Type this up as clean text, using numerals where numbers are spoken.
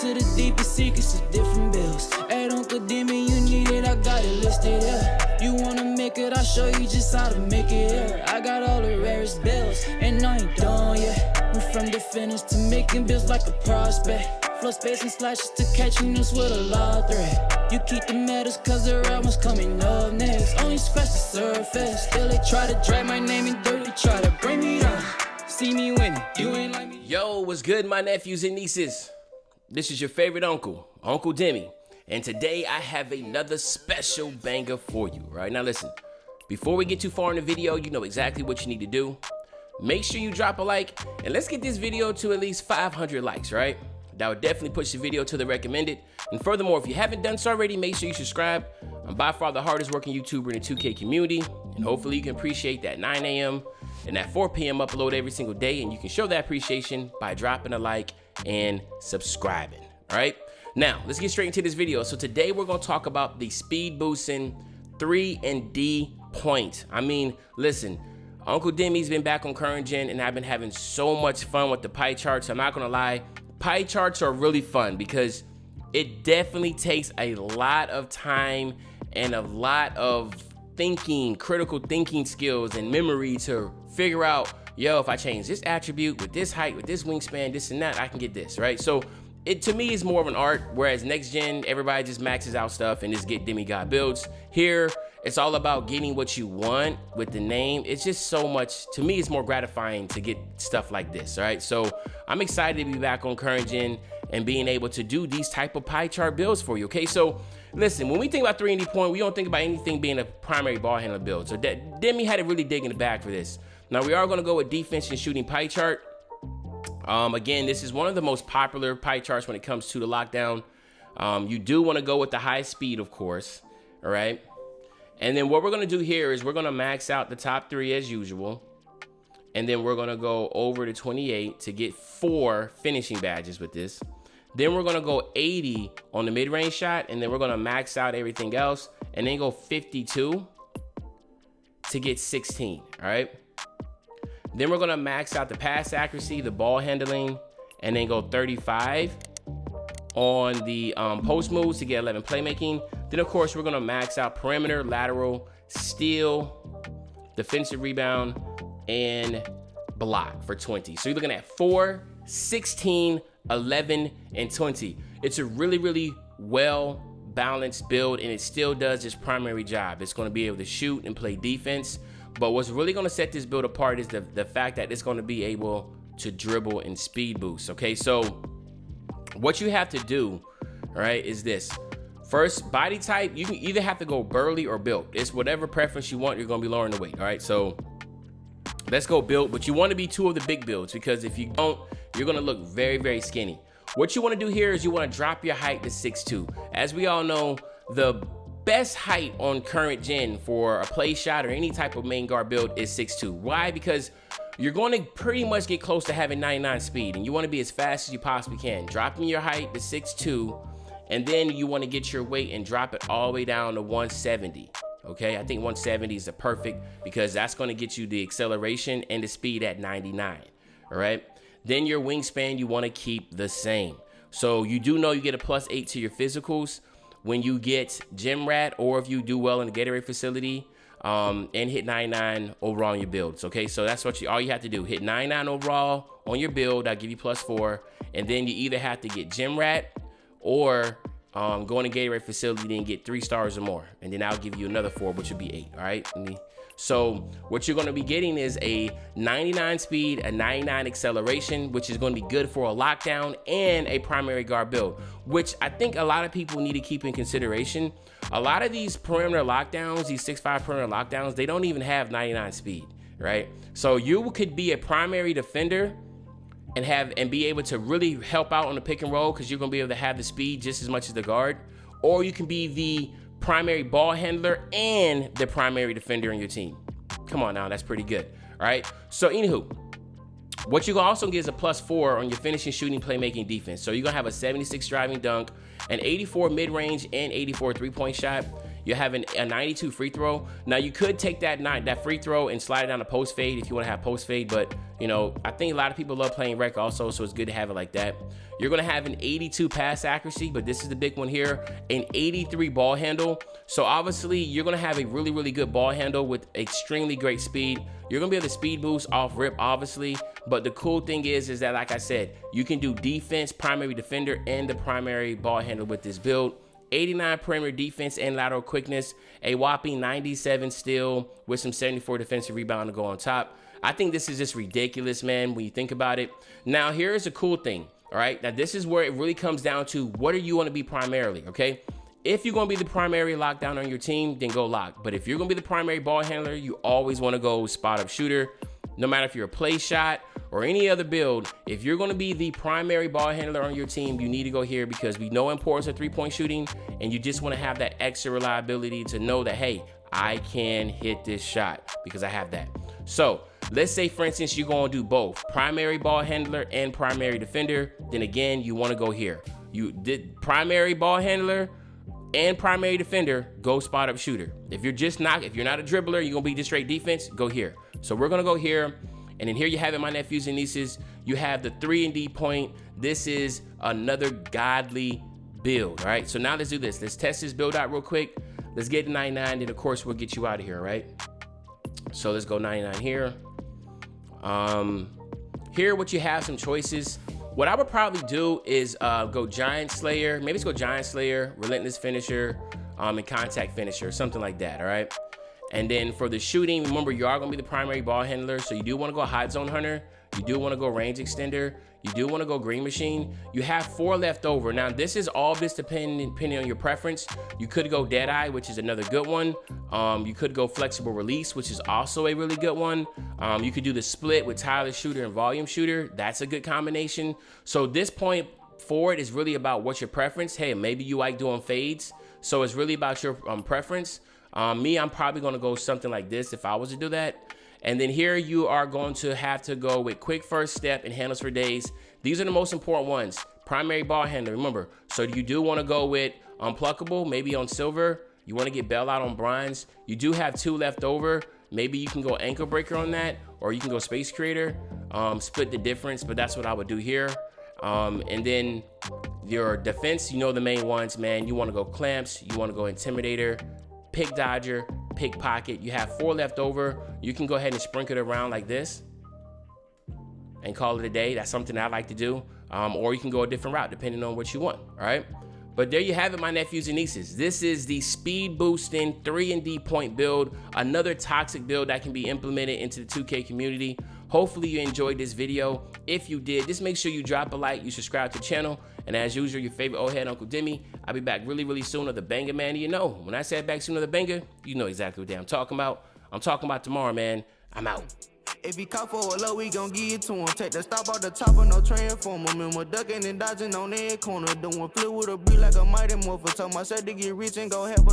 to the deepest secrets of different bills. At Uncle Demi, you need it, I got it listed, yeah. You wanna make it, I'll show you just how to make it, yeah. I got all the rarest bills, and I ain't done yet. Went from the finish to making bills like a prospect. Flow space and slashes to catching us with a lot of threat. You keep the medals cause the real one's coming up next. Only scratch the surface, still they try to drag my name in dirt, they try to bring me down. See me winning, you ain't like me. Yo, what's good, my nephews and nieces? This is your favorite uncle, Uncle Demi. And today I have another special banger for you, right? Now listen, before we get too far in the video, you know exactly what you need to do. Make sure you drop a like, and let's get this video to at least 500 likes, right? That would definitely push the video to the recommended. And furthermore, if you haven't done so already, make sure you subscribe. I'm by far the hardest working YouTuber in the 2K community. And hopefully you can appreciate that 9 a.m. and that 4 p.m. upload every single day. And you can show that appreciation by dropping a like and subscribing, all right? Now, let's get straight into this video. So today we're gonna talk about the speed boosting 3&D point. I mean, listen, Uncle Demi's been back on current gen and I've been having so much fun with the pie charts. I'm not gonna lie. Pie charts are really fun because it definitely takes a lot of time and a lot of thinking, critical thinking skills and memory to figure out, yo, if I change this attribute with this height, with this wingspan, this and that, I can get this, right? So it, to me, is more of an art, whereas next gen, everybody just maxes out stuff and just get demigod builds. Here, it's all about getting what you want with the name. It's just so much, to me, it's more gratifying to get stuff like this, all right? So I'm excited to be back on current gen and being able to do these type of pie chart builds for you, okay? So listen, when we think about 3&D point, we don't think about anything being a primary ball handler build. So Demi had to really dig in the bag for this. Now we are gonna go with defense and shooting pie chart. Again, this is one of the most popular pie charts when it comes to the lockdown. You do wanna go with the high speed, of course, all right? And then what we're gonna do here is we're gonna max out the top 3 as usual. And then we're gonna go over to 28 to get 4 finishing badges with this. Then we're gonna go 80 on the mid-range shot, and then we're gonna max out everything else, and then go 52 to get 16, all right? Then we're gonna max out the pass accuracy, the ball handling, and then go 35 on the post moves to get 11 playmaking. Then of course, we're gonna max out perimeter, lateral, steal, defensive rebound, and block for 20. So you're looking at 4, 16, 11, and 20. It's a really, really well balanced build, and it still does its primary job. It's gonna be able to shoot and play defense. But what's really gonna set this build apart is the fact that it's gonna be able to dribble and speed boost, okay? So what you have to do, all right, is this. First, body type, you can either have to go burly or built. It's whatever preference you want, you're gonna be lowering the weight, all right? So let's go built, but you wanna be 2 of the big builds because if you don't, you're gonna look very, very skinny. What you wanna do here is you wanna drop your height to 6'2". As we all know, the best height on current gen for a play shot or any type of main guard build is 6'2". Why? Because you're going to pretty much get close to having 99 speed and you want to be as fast as you possibly can. Dropping your height to 6'2", and then you want to get your weight and drop it all the way down to 170. Okay, I think 170 is the perfect because that's going to get you the acceleration and the speed at 99. All right, then your wingspan you want to keep the same. So you do know you get a +8 to your physicals when you get gym rat, or if you do well in the Gatorade facility and hit 99 overall on your builds. Okay, so that's what all you have to do. Hit 99 overall on your build. I'll give you +4, and then you either have to get gym rat or go in the Gatorade facility and get 3 stars or more, and then I'll give you another 4, which would be 8. All right. So what you're going to be getting is a 99 speed, a 99 acceleration, which is going to be good for a lockdown and a primary guard build, which I think a lot of people need to keep in consideration. A lot of these perimeter lockdowns, these 6'5" perimeter lockdowns, they don't even have 99 speed, right? So you could be a primary defender and be able to really help out on the pick and roll because you're going to be able to have the speed just as much as the guard, or you can be the primary ball handler and the primary defender on your team. Come on now, that's pretty good. All right, so anywho, what you can also get is a +4 on your finishing, shooting, playmaking, defense. So you're gonna have a 76 driving dunk, an 84 mid-range, and 84 3-point shot. You have a 92 free throw. Now you could take that free throw and slide it down to post fade if you want to have post fade, but you know, I think a lot of people love playing rec also, so it's good to have it like that. You're gonna have an 82 pass accuracy, but this is the big one here, an 83 ball handle. So obviously you're gonna have a really, really good ball handle with extremely great speed. You're gonna be able to speed boost off rip, obviously, but the cool thing is that, like I said, you can do defense, primary defender, and the primary ball handle with this build. 89 perimeter defense and lateral quickness, a whopping 97 steal with some 74 defensive rebound to go on top. I think this is just ridiculous, man, when you think about it. Now, here's a cool thing, all right? Now, this is where it really comes down to what do you want to be primarily, okay? If you're going to be the primary lockdown on your team, then go lock. But if you're going to be the primary ball handler, you always want to go spot up shooter. No matter if you're a play shot or any other build, if you're going to be the primary ball handler on your team, you need to go here because we know importance of three-point shooting, and you just want to have that extra reliability to know that, hey, I can hit this shot because I have that. So let's say, for instance, you're going to do both primary ball handler and primary defender. Then again, you want to go here. You did primary ball handler and primary defender, go spot up shooter. If you're not a dribbler, you're gonna be just straight defense, go here. So we're gonna go here, and then here you have it, my nephews and nieces. You have the 3&D point. This is another godly build, all right? So now let's do this. Let's test this build out real quick. Let's get to 99, then of course we'll get you out of here, right? So let's go 99 here. Here, what you have some choices. What I would probably do is go Giant Slayer. Maybe let's go Giant Slayer, Relentless Finisher, and Contact Finisher, something like that, all right? And then for the shooting, remember, you are going to be the primary ball handler, so you do want to go Hot Zone Hunter. You do want to go Range Extender. You do want to go Green Machine. You have 4 left over. Now, this is all just depending on your preference. You could go Deadeye, which is another good one. You could go Flexible Release, which is also a really good one. You could do the split with Tireless Shooter and Volume Shooter. That's a good combination. So this point forward is really about what's your preference. Hey, maybe you like doing fades. So it's really about your preference. Me, I'm probably going to go something like this if I was to do that. And then here you are going to have to go with Quick First Step and Handles for Days. These are the most important ones. Primary ball handler, remember. So you do want to go with Unpluckable, maybe on silver. You want to get Bailout on bronze. You do have 2 left over. Maybe you can go Ankle Breaker on that, or you can go Space Creator. Split the difference, but that's what I would do here. And then your defense, you know the main ones, man. You want to go Clamps. You want to go Intimidator, Pick Dodger, Pickpocket. You have 4 left over. You can go ahead and sprinkle it around like this and call it a day. That's something I like to do. Or you can go a different route depending on what you want, all right? But there you have it, my nephews and nieces. This is the speed boosting 3&D point build, another toxic build that can be implemented into the 2K community. Hopefully you enjoyed this video. If you did, just make sure you drop a like, you subscribe to the channel, and as usual, your favorite old head, Uncle Demi. I'll be back really, really soon with the banger, man. You know, when I said back soon with the banger, you know exactly what day I'm talking about. I'm talking about tomorrow, man. I'm out. If he caught for a low, we gon' give it to him. Take the stop out the top of no transformer. Remember ducking and dodging on that corner. Doing flip with a breeze like a mighty morpher. Told myself to get rich and go have a